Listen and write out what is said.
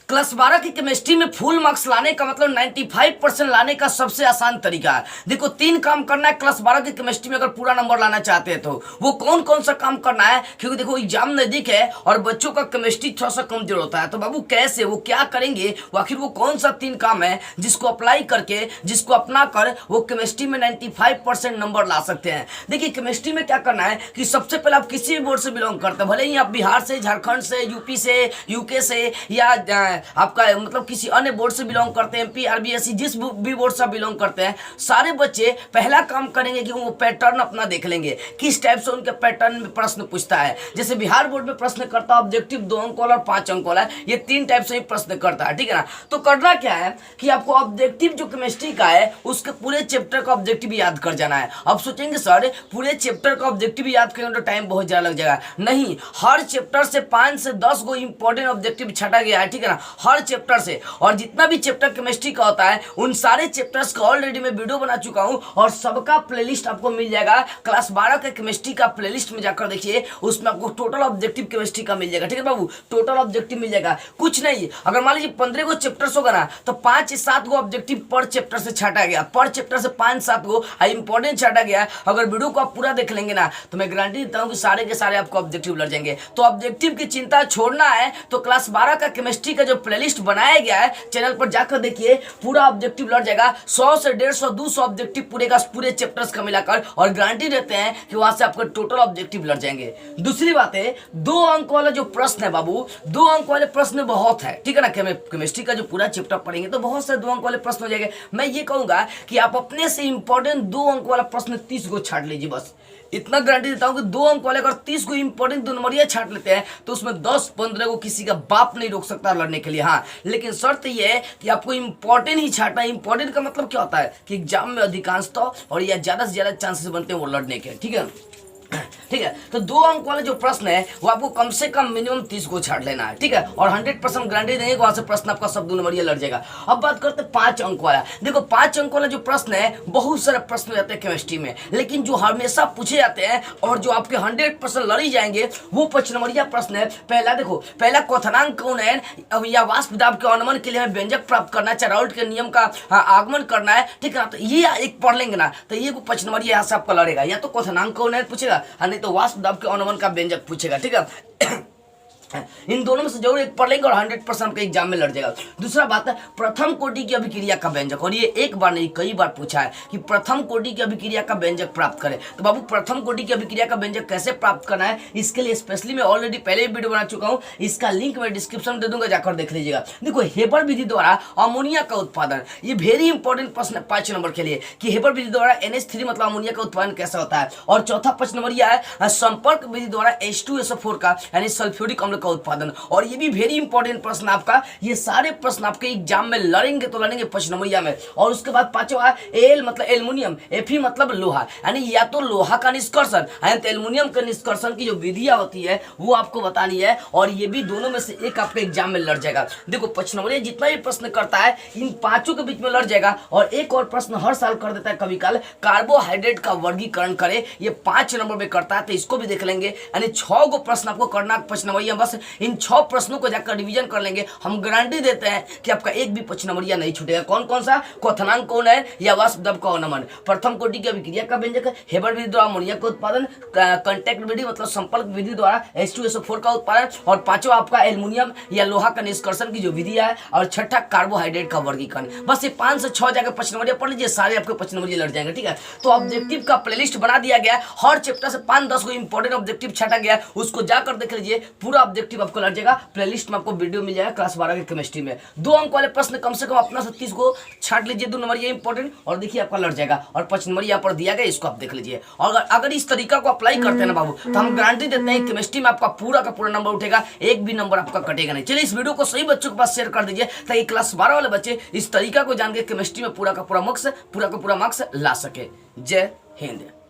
Class 12 की chemistry में full marks लाने का मतलब 95% लाने का सबसे आसान तरीका है। देखो 3 काम करना है क्लास 12 की केमिस्ट्री में अगर पूरा नंबर लाना चाहते हैं तो वो कौन कौन सा काम करना है, क्योंकि देखो एग्जाम नजदीक है और बच्चों का केमिस्ट्री थोड़ा सा कमजोर होता है। तो बाबू कैसे, वो क्या करेंगे, वो आखिर वो कौन सा 3 काम है जिसको अप्लाई करके, जिसको अपना कर वो केमिस्ट्री में 95% नंबर ला सकते हैं। देखिए केमिस्ट्री में क्या करना है कि सबसे पहले आप किसी भी बोर्ड से बिलोंग करते हैं, भले ही आप बिहार से, झारखंड से, यूपी से, यूके से या आपका मतलब किसी अन्य बोर्ड से बिलोंग करते हैं, एमपी, आरबीएससी, जिस भी बोर्ड से बिलोंग करते हैं, सारे बच्चे पहला काम करेंगे कि वो पैटर्न अपना देख लेंगे किस टाइप से उनके पैटर्न में प्रश्न पूछता है। जैसे बिहार बोर्ड में प्रश्न करता है ऑब्जेक्टिव 2 अंक वाला और 5 अंक वाला, ये 3 टाइप से ही प्रश्न करता है, ठीक है ना। तो करना क्या है कि आपको ऑब्जेक्टिव जो केमिस्ट्री का है उसके पूरे चैप्टर का ऑब्जेक्टिव याद कर जाना है। अब सोचेंगे सर पूरे चैप्टर का ऑब्जेक्टिव याद करेंगे तो टाइम बहुत ज्यादा लग जाएगा, नहीं, हर चैप्टर से 5 से 10 गो इंपॉर्टेंट ऑब्जेक्टिव छटा गया है, ठीक है ना, हर चैप्टर से। और जितना भी चैप्टर केमिस्ट्री का होता है उन सारे चैप्टर्स का ऑलरेडी मैं वीडियो बना चुका हूं और सबका प्लेलिस्ट आपको मिल जाएगा। क्लास 12 के केमिस्ट्री का प्लेलिस्ट में जाकर देखिए, उसमें आपको टोटल ऑब्जेक्टिव केमिस्ट्री का मिल जाएगा, ठीक है बाबू, टोटल ऑब्जेक्टिव मिल जाएगा। कुछ नहीं, अगर मान लीजिए 15 गो चैप्टर्स होगा ना तो 5 से 7 गो ऑब्जेक्टिव पर चैप्टर से छाटा गया, पर चैप्टर से 5-7 गो इंपॉर्टेंट छाटा गया। अगर वीडियो को आप पूरा देख लेंगे ना तो मैं गारंटी देता हूं कि सारे के सारे आपको ऑब्जेक्टिव लग जाएंगे। तो ऑब्जेक्टिव की चिंता छोड़ना है तो क्लास 12 का केमिस्ट्री का जो प्लेलिस्ट बनाया गया है चैनल पर जाकर देखिए, पूरा ऑब्जेक्टिव लड़ जाएगा। 100 से 150 200 ऑब्जेक्टिव पूरे चैप्टर्स का मिलाकर, और गारंटी देते हैं कि वहां से आपका टोटल ऑब्जेक्टिव लड़ जाएंगे। दूसरी बात है 2 अंक वाला जो प्रश्न है बाबू, 2 अंक वाले प्रश्न बहुत है, ठीक है ना। केमिस्ट्री का जो पूरा चैप्टर पढ़ेंगे तो बहुत सारे 2 अंक वाले प्रश्न हो जाएंगे। मैं ये कहूंगा कि आप अपने से इंपॉर्टेंट 2 अंक वाला प्रश्न 30 गो छाट लीजिए, बस इतना गारंटी देता हूं कि 2 अंक वाले अगर 30 को इंपॉर्टेंट 2 नंबरिया छाट लेते हैं तो उसमें 10-15 को किसी का बाप नहीं रोक सकता लड़ने के लिए। हाँ, लेकिन शर्त यह है कि आपको इंपॉर्टेंट ही छाटना है। इंपॉर्टेंट का मतलब क्या होता है कि एग्जाम में अधिकांशतः और या ज्यादा से ज्यादा चांसेस बनते हैं वो लड़ने के, ठीक है, ठीक है। तो 2 अंक वाले जो प्रश्न है वो आपको कम से कम मिनिमम 30 को छाट लेना है, ठीक है, और 100% गारंटी देंगे वहां से प्रश्न आपका सब 2 नंबरिया लड़ जाएगा। अब बात करते हैं 5 अंक वाला। देखो 5 अंक वाला जो प्रश्न है, बहुत सारे प्रश्न जाते हैं केमिस्ट्री में, लेकिन जो हमेशा पूछे जाते हैं और जो आपके 100% लड़ी जाएंगे वो 5 नंबरिया प्रश्न है। पहला देखो, पहला क्वथनांक कौन है या वाष्प दाब के अनुमान के लिए हमें व्यंजक प्राप्त करना है, राउल्ट के नियम का आगमन करना है, ठीक है ना। तो ये एक पढ़ लेंगे ना तो ये 5 नंबरिया यहाँ से आपका लड़ेगा। या तो क्वथनांक कौन है पूछेगा, तो वाष्प दाब के अनुमान का व्यंजक पूछेगा, ठीक है। इन दोनों में से जरूर एक पढ़ लेंगे और 100% आपके एग्जाम में लड़ जाएगा। दूसरा बात है प्रथम कोटि की अभिक्रिया का व्यंजक, और ये एक बार नहीं कई बार पूछा है कि प्रथम कोटि की अभिक्रिया का व्यंजक प्राप्त करें। तो बाबू प्रथम कोटि की अभिक्रिया का व्यंजक कैसे प्राप्त करना है, इसके लिए स्पेशली मैं ऑलरेडी पहले भी वीडियो बना चुका हूं, इसका लिंक मैं डिस्क्रिप्शन में दे दूंगा, जाकर देख लीजिएगा। देखो हेबर विधि द्वारा अमोनिया का उत्पादन, ये वेरी इंपॉर्टेंट प्रश्न है 5 नंबर के लिए कि हेबर विधि द्वारा NH3 मतलब अमोनिया का उत्पादन कैसा होता है। और चौथा 5 नंबर यह है संपर्क विधि द्वारा H2SO4 का यानी सल्फ्यूरिक अम्ल का उत्पादन। और ये भी वेरी इंपॉर्टेंट प्रश्न आपका, ये सारे प्रश्न आपके एग्जाम में लड़ेंगे तो लड़ेंगे 5 नंबरिया में। और उसके बाद 5वां एल मतलब एल्युमिनियम, Fe मतलब लोहा, यानी या तो लोहा का निष्कर्षण यानी तो एल्युमिनियम का निष्कर्षण की जो विधियां होती है वो आपको बतानी है। और ये भी दोनों में से एक आपके एग्जाम में लड़ जाएगा। देखो 5 नंबरिया जितना भी प्रश्न करता है इन 5 के बीच में लड़ जाएगा। और एक और प्रश्न हर साल कर देता है कभी काल, कार्बोहाइड्रेट का वर्गीकरण करे, ये 5 नंबर में करता है, तो इसको भी देख लेंगे। यानी 6 गो प्रश्न आपको करना 5 नंबरिया, बस इन 6 प्रश्नों को जाकर रिवीजन कर लेंगे। हम गारंटी देते हैं कि आपका एक भी 5 नंबरिया नहीं छूटेगा। कौन कौन सा, क्वथनांक कौन है या वाष्प दाब का अनुमान, प्रथम कोटि की अभिक्रिया का व्यंजक है, हेबर विधि द्वारा अमोनिया का उत्पादन, कांटेक्ट विधि मतलब संपर्क विधि द्वारा H2SO4 का उत्पादन, और 5वां आपका एल्युमिनियम या लोहा का निष्कर्षण की जो विधि है, और 6ठा कार्बोहाइड्रेट का वर्गीकरण। बस ये 5 से 6 जाकर 5 नंबरिया पढ़ लीजिए, सारे आपके 5 नंबरिया लड़ जाएंगे, ठीक है। तो ऑब्जेक्टिव का प्लेलिस्ट बना दिया गया, हर चैप्टर से 5-10 को इंपॉर्टेंट ऑब्जेक्टिव छाटा गया, उसको जाकर देख लीजिए, पूरा ऑब्जेक्टिव आपको लड़ जाएगा। प्लेलिस्ट में आपको वीडियो मिल जाएगा क्लास 12 की केमिस्ट्री में। 2 अंक वाले प्रश्न कम से कम अपना से 30 को छाट लीजिए, 2 नंबर ये इंपॉर्टेंट, और देखिए आपका लड़ जाएगा। और 5 नंबर यहाँ पर दिया गया, इसको आप देख लीजिए। और अगर इस तरीका को अप्लाई करते हैं ना बाबू तो हम गारंटी देते हैं केमिस्ट्री में आपका पूरा का पूरा नंबर उठेगा, एक भी नंबर आपका कटेगा नहीं। चलिए इस वीडियो को सही बच्चों के पास शेयर कर दीजिए ताकि क्लास 12 वाले बच्चे इस तरीका को जान के केमिस्ट्री में पूरा का पूरा मार्क्स ला सके। जय हिंद।